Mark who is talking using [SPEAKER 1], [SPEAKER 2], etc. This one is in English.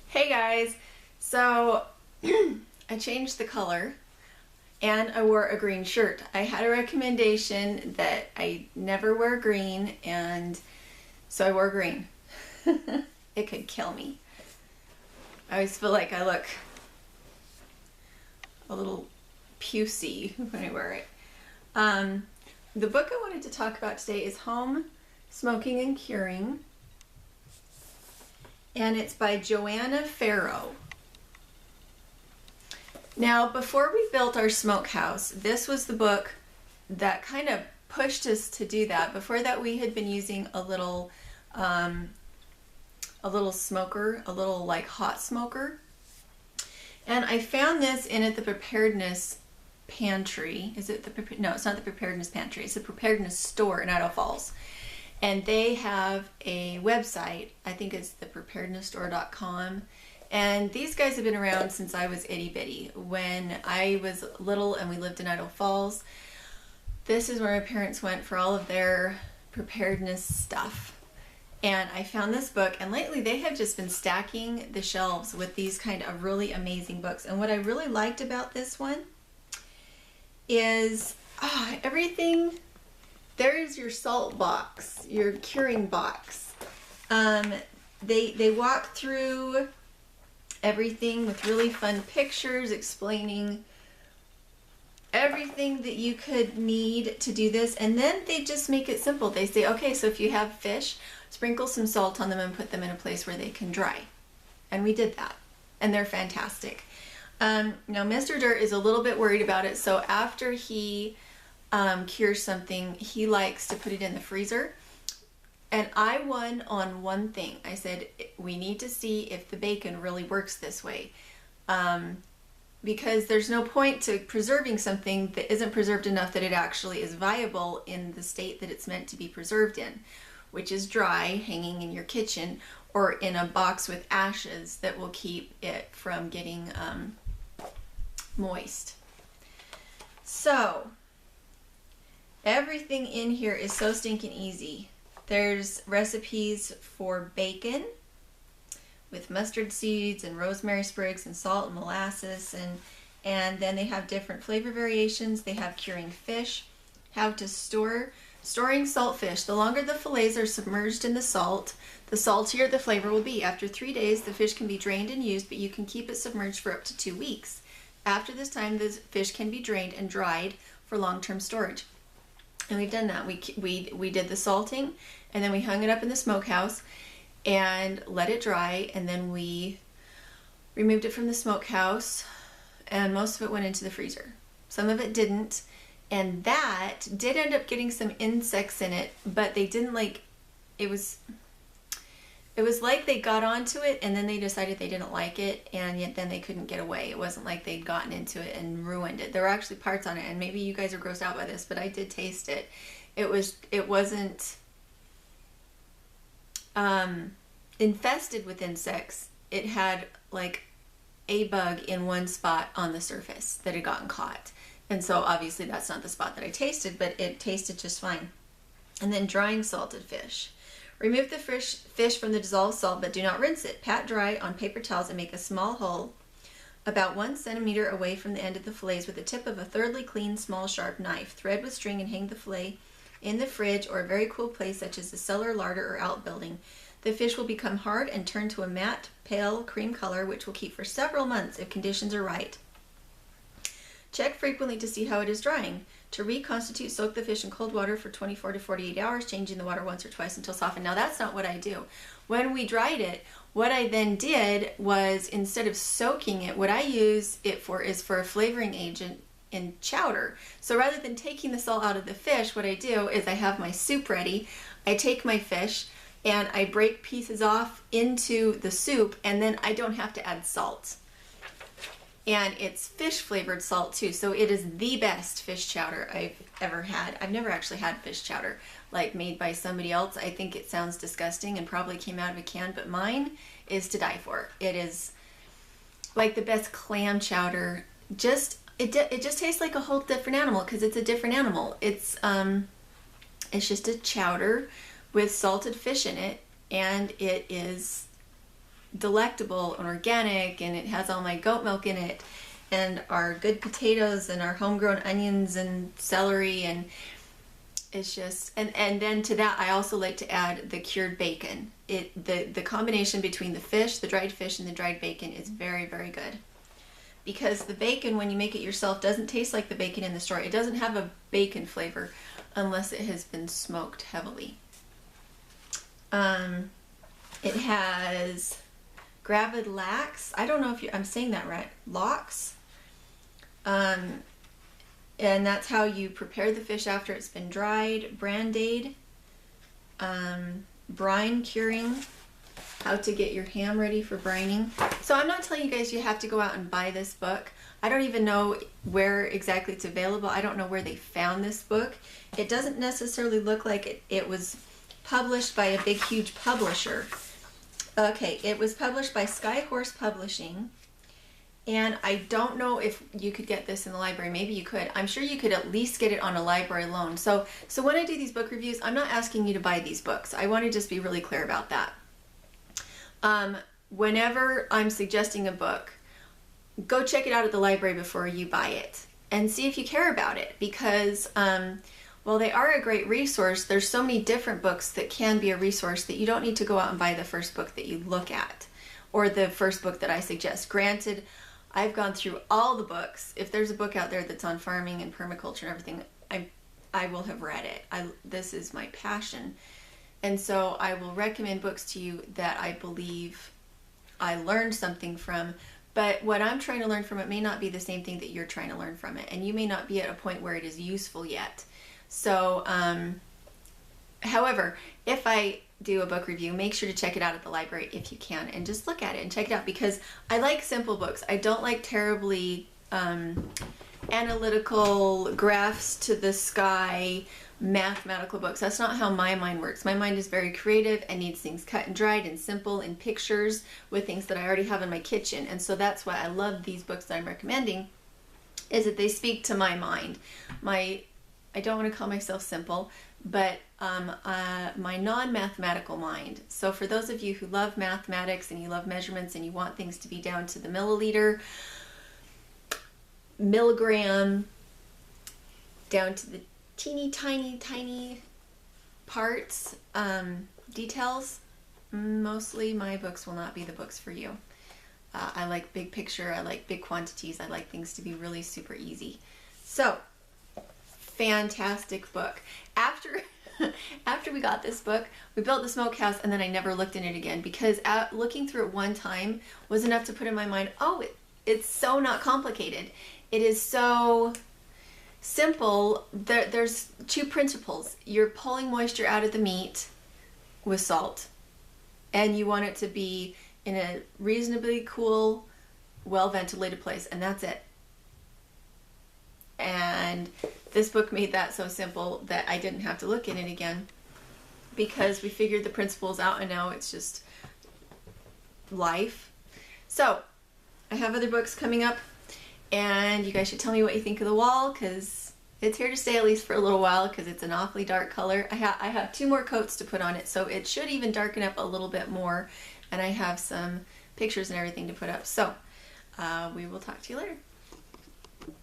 [SPEAKER 1] Hey guys, so I changed the color and I wore a green shirt. I had a recommendation that I never wear green, and so I wore green. It could kill me. I always feel like I look a little pucey when I wear it. The book I wanted to talk about today is Home, Smoking and Curing, and it's by Joanna Farrow. Now, before we built our smokehouse, this was the book that kind of pushed us to do that. Before that, we had been using a little smoker, a little like hot smoker. And I found this in at the Preparedness Pantry. No, it's not the Preparedness Pantry. It's the Preparedness Store in Idaho Falls. And they have a website. I think it's thepreparednessstore.com. And these guys have been around since I was itty bitty. When I was little and we lived in Idaho Falls, this is where my parents went for all of their preparedness stuff. And I found this book, and lately they have just been stacking the shelves with these kind of really amazing books. And what I really liked about this one is everything. There's your salt box, your curing box. They walk through everything with really fun pictures explaining everything that you could need to do this, and then they just make it simple. They say, okay, so if you have fish, sprinkle some salt on them and put them in a place where they can dry. And we did that, and they're fantastic. Now Mr. Dirt is a little bit worried about it, so after he cures something, he likes to put it in the freezer. And I won on one thing. I said, we need to see if the bacon really works this way. Because there's no point to preserving something that isn't preserved enough that it actually is viable in the state that it's meant to be preserved in, which is dry, hanging in your kitchen, or in a box with ashes that will keep it from getting moist. So, everything in here is so stinking easy. There's recipes for bacon with mustard seeds and rosemary sprigs and salt and molasses, and then they have different flavor variations. They have curing fish, how to storing salt fish. The longer the fillets are submerged in the saltier the flavor will be. After 3 days, the fish can be drained and used, but you can keep it submerged for up to 2 weeks. After this time, the fish can be drained and dried for long-term storage. And we've done that. We did the salting, and then we hung it up in the smokehouse and let it dry, and then we removed it from the smokehouse, and most of it went into the freezer. Some of it didn't, and that did end up getting some insects in it, but they didn't like, it was like they got onto it and then they decided they didn't like it, and yet then they couldn't get away. It wasn't like they'd gotten into it and ruined it. There were actually parts on it, and maybe you guys are grossed out by this, but I did taste it. It wasn't infested with insects. It had like a bug in one spot on the surface that had gotten caught. And so obviously that's not the spot that I tasted, but it tasted just fine. And then drying salted fish. Remove the fish from the dissolved salt, but do not rinse it. Pat dry on paper towels and make a small hole about 1 centimeter away from the end of the fillets with the tip of a thoroughly clean, small, sharp knife. Thread with string and hang the fillet in the fridge or a very cool place such as the cellar, larder, or outbuilding. The fish will become hard and turn to a matte, pale cream color, which will keep for several months if conditions are right. Check frequently to see how it is drying. To reconstitute, soak the fish in cold water for 24 to 48 hours, changing the water once or twice until softened. Now that's not what I do. When we dried it, what I then did was, instead of soaking it, what I use it for is for a flavoring agent in chowder. So rather than taking the salt out of the fish, what I do is I have my soup ready. I take my fish and I break pieces off into the soup, and then I don't have to add salt. And it's fish flavored salt too, so it is the best fish chowder I've ever had. I've never actually had fish chowder like made by somebody else. I think it sounds disgusting and probably came out of a can, but mine is to die for. It is like the best clam chowder. It just tastes like a whole different animal because it's a different animal. It's just a chowder with salted fish in it, and it is delectable and organic, and it has all my goat milk in it, and our good potatoes and our homegrown onions and celery, and it's just, and then to that I also like to add the cured bacon. The combination between the fish, the dried fish, and the dried bacon is very, very good. Because the bacon, when you make it yourself, doesn't taste like the bacon in the store. It doesn't have a bacon flavor unless it has been smoked heavily. It has gravid lax. I don't know if I'm saying that right. Lox. And that's how you prepare the fish after it's been dried. Brandade. Brine curing. How to get your ham ready for brining. So I'm not telling you guys you have to go out and buy this book. I don't even know where exactly it's available. I don't know where they found this book. It doesn't necessarily look like it was published by a big, huge publisher. Okay, it was published by Skyhorse Publishing. And I don't know if you could get this in the library. Maybe you could. I'm sure you could at least get it on a library loan. So when I do these book reviews, I'm not asking you to buy these books. I want to just be really clear about that. Whenever I'm suggesting a book, go check it out at the library before you buy it and see if you care about it, because while they are a great resource, there's so many different books that can be a resource that you don't need to go out and buy the first book that you look at or the first book that I suggest. Granted, I've gone through all the books. If there's a book out there that's on farming and permaculture and everything, I will have read it. This is my passion. And so I will recommend books to you that I believe I learned something from, but what I'm trying to learn from it may not be the same thing that you're trying to learn from it, and you may not be at a point where it is useful yet. So, however, if I do a book review, make sure to check it out at the library if you can, and just look at it and check it out, because I like simple books. I don't like terribly analytical, graphs to the sky, mathematical books. That's not how my mind works. My mind is very creative and needs things cut and dried and simple in pictures with things that I already have in my kitchen. And so that's why I love these books that I'm recommending, is that they speak to my mind. I don't want to call myself simple, but my non-mathematical mind. So for those of you who love mathematics and you love measurements and you want things to be down to the milliliter, milligram, down to the teeny tiny parts, details, mostly my books will not be the books for you. I like big picture, I like big quantities, I like things to be really super easy. So, fantastic book. After we got this book, we built the smokehouse, and then I never looked in it again, because looking through it one time was enough to put in my mind, oh, it's so not complicated. It is so simple. There's two principles. You're pulling moisture out of the meat with salt, and you want it to be in a reasonably cool, well-ventilated place, and that's it. And this book made that so simple that I didn't have to look in it again, because we figured the principles out, and now it's just life. So I have other books coming up, and you guys should tell me what you think of the wall, because it's here to stay at least for a little while, because it's an awfully dark color. I have 2 more coats to put on it, so it should even darken up a little bit more, and I have some pictures and everything to put up. So we will talk to you later.